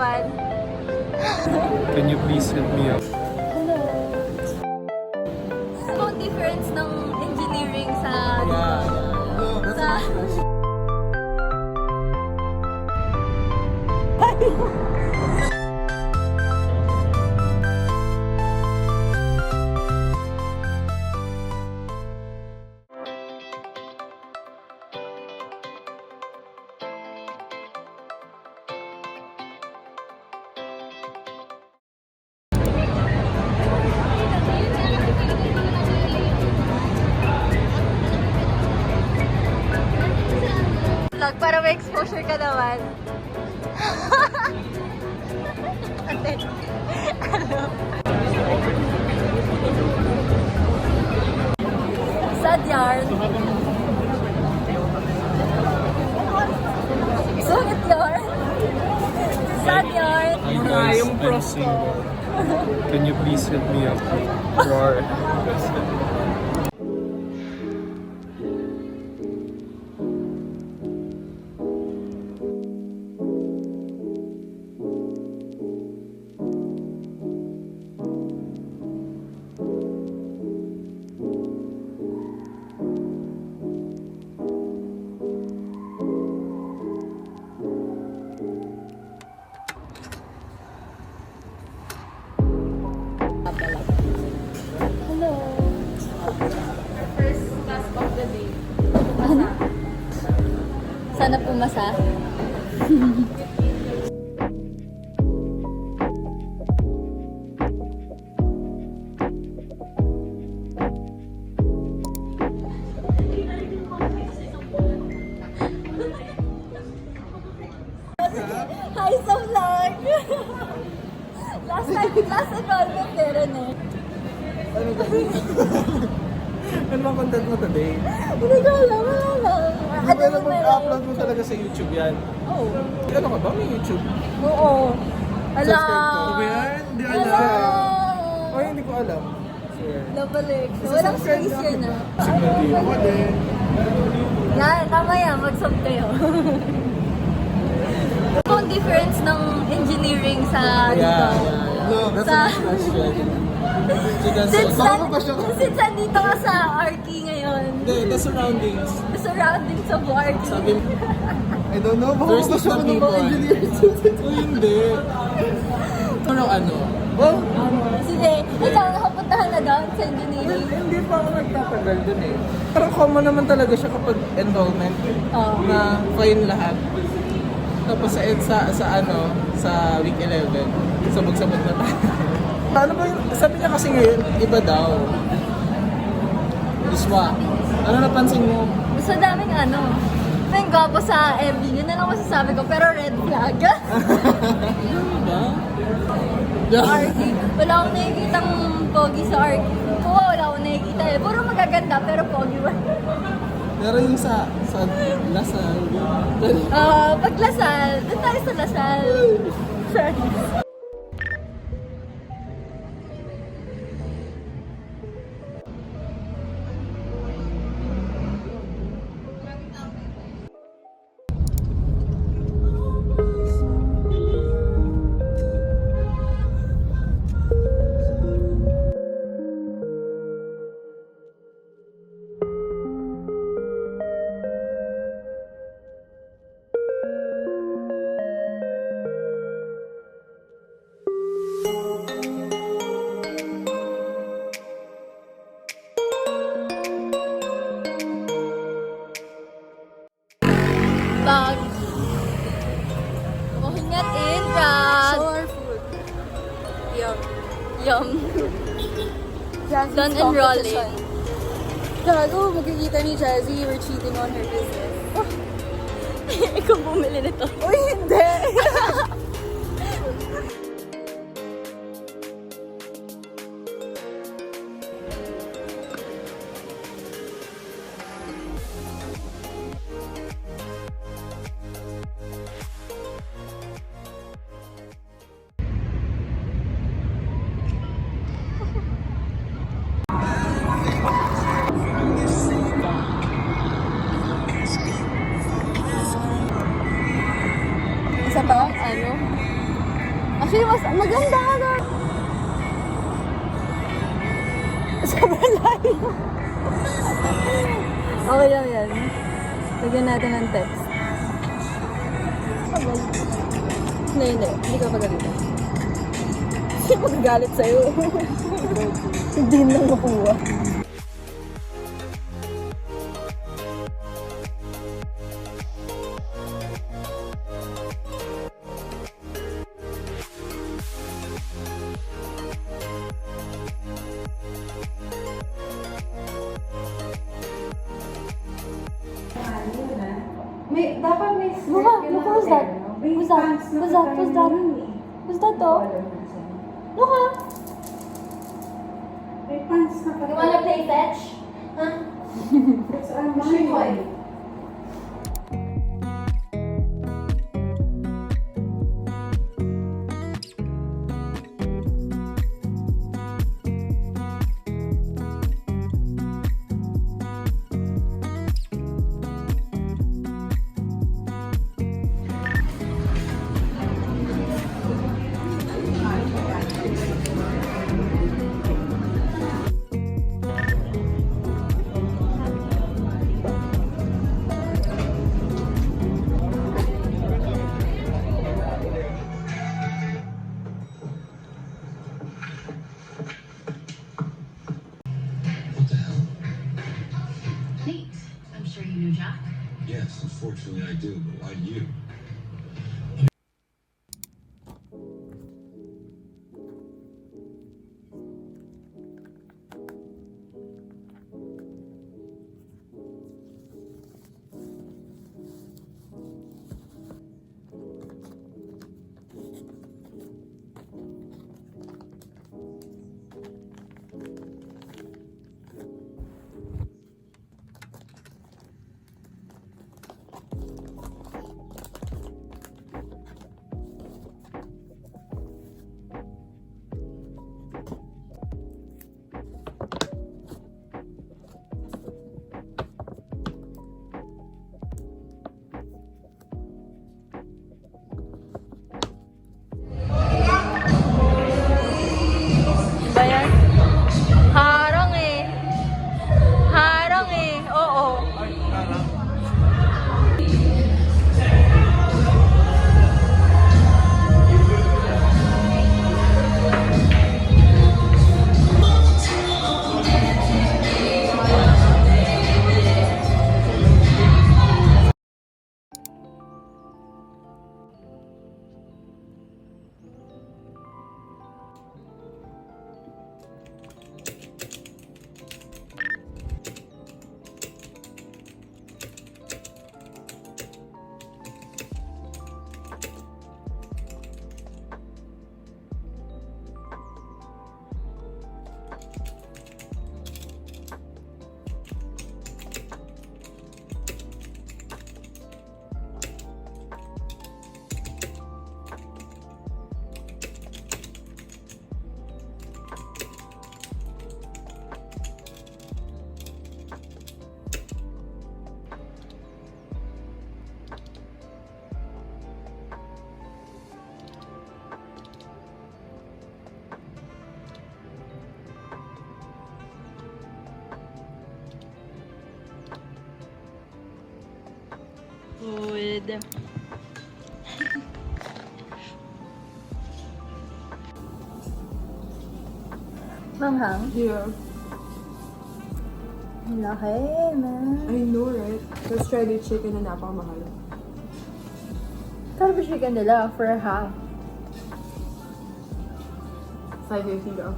Can you please help me out? Ano ang difference ng engineering sa... sa... Para may exposure ka naman. Ate, ano? Sad yarn. Sungit yarn. Sad yarn. Hi guys, I'm single. Can you please help me out? Roar. Hello. First task of the day. Sana pumasa. Hi sa vlog! Last enrollment meron eh. Ano ba? Ano bang content mo today? Hindi ko alam, wala lang. Hindi ba mag-upload mo talaga sa YouTube yan? Oo. Ano ka ba? May YouTube? Oo. Ala! Ano ba yan? Hindi alam. Ay, hindi ko alam. Sure. Lovealexia. Walang space yun ah. Hindi ko din. Yan, mamaya mag-sub kayo. Ano ang difference ng engineering sa dito? No, that's Sa... a good question. Since nandito ka sa Arky ngayon, The surroundings. the surroundings of Arky. Sabi, I don't know. First is the people. Oh, hindi. Ano? Oh, Sige, ikaw nakapuntahan na doon sa engineering. hindi pa ako nagtatagal dun eh. Parang common naman talaga siya kapag enrollment. Oo. Na fine lahat. Tapos sa week 11, sabog-sabog na tayo. Ano ba yung, sabi niya kasi ngayon, iba daw. Iswa. Ano napansin mo? Gusto daming ano. May gwapo sa MB, yun na lang masasabi ko, pero red flag. Diba? Arky. Wala akong nakikitang pogi sa Arky. Oo, wala akong nakikita eh. Puro magaganda, pero pogi ba? Pero yung sa Lasal. Pag Lasal, doon tayo sa Lasal. Sorry. Bag. Walking at Indra. Show our food. Yum. Yum. Jazzy's Done enrolling. competition. Gago, magkikita ni Jazzy, we're cheating on her business. Ikaw bumili nito. Uy, hindi! Isa pa? Ano? Actually, mas maganda ka. Sobrang layo. Okay lang yan. Lagyan natin ng text. Hindi. Hindi ka pagalitan. Hindi magagalit sa'yo. Hindi lang makuha. Dapat may Look, who's that? Who's that? Who's that? Who's that? Who's that to? Look, May pants na pala. You wanna play fetch? Huh? It's on my toy. Nate, I'm sure you knew Jack. Yes, unfortunately I do, but why do you? ba yan? Harang eh. Harang eh. Oo. Good. Manghang? Yeah. Ang laki, man. I know, right? Let's try the chicken na napakamahal. Kano ba chicken nila for half? 550 daw.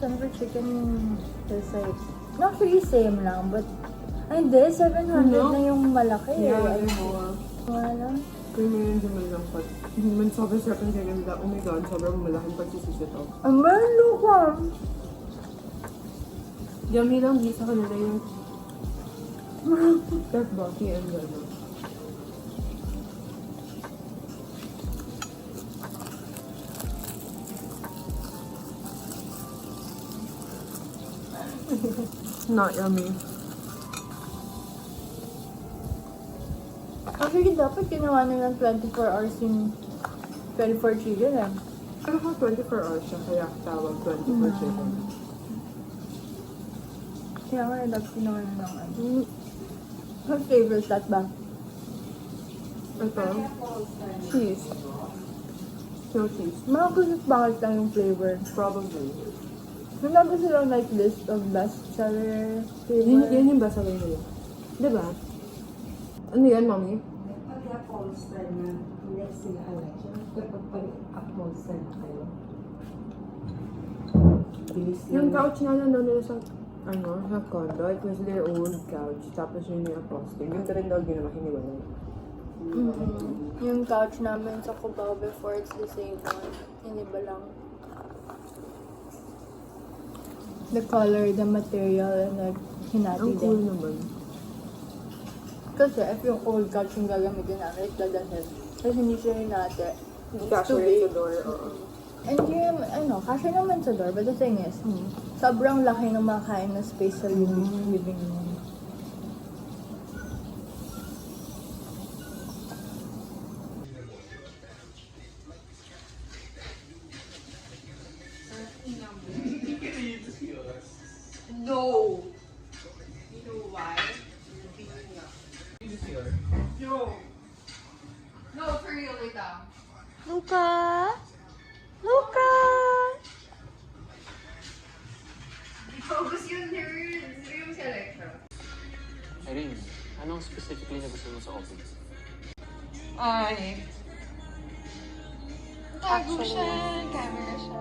Kano ba chicken is like, actually same lang, but ay hindi, 700 No. na yung malaki. Yeah, Ay, I know. wala. Kaya mo yun din lang pat. Hindi man sobrang sarap ng chicken nila. Oh my god, sobrang malaking pagsisisi to. Ang malo ka. Yummy lang di sa kanila yung tteokbokki and gano'n. Not yummy. Actually, dapat ginawa nilang 24 hours yung 24 chicken eh. Ano ka 24 hours siya, kaya tawag 24 chicken. Kaya nga, love ko naman ng ano. What flavor is that ba? Ito, Cheese. no cheese. Mga kusot bakit lang yung flavor. Probably. Wala ba silang like list of best seller flavor? Yan yung basa rin nila. Diba? Ano yan, mami? Pag-upholster na, hindi sila Alexia. Kapag pag-upholster na kayo. Bilis Yung lang. couch nga lang daw nila sa, sa condo. It was their old couch. Tapos yun yung upholstery. Yung rin daw ginawa, hiniwalay. Yung couch namin sa Cubao before, it's the same one. Yung iba lang. The color, the material, and like, hinati Ang cool din. naman. Kasi if yung old couch yung gagamitin namin, it doesn't have. Kasi hindi siya hinati. It's Kasha too rin big. sa door. Oo. And yung, kasha naman sa door, but the thing is, sobrang laki ng makain na space sa living room. No. You know why? No. No, for real, wait lang. Luca! Luca! Focus yung nerds. Sige mo si Alexia. Irene, anong specifically na gusto mo sa office? Ay. Tago siya. Camera siya.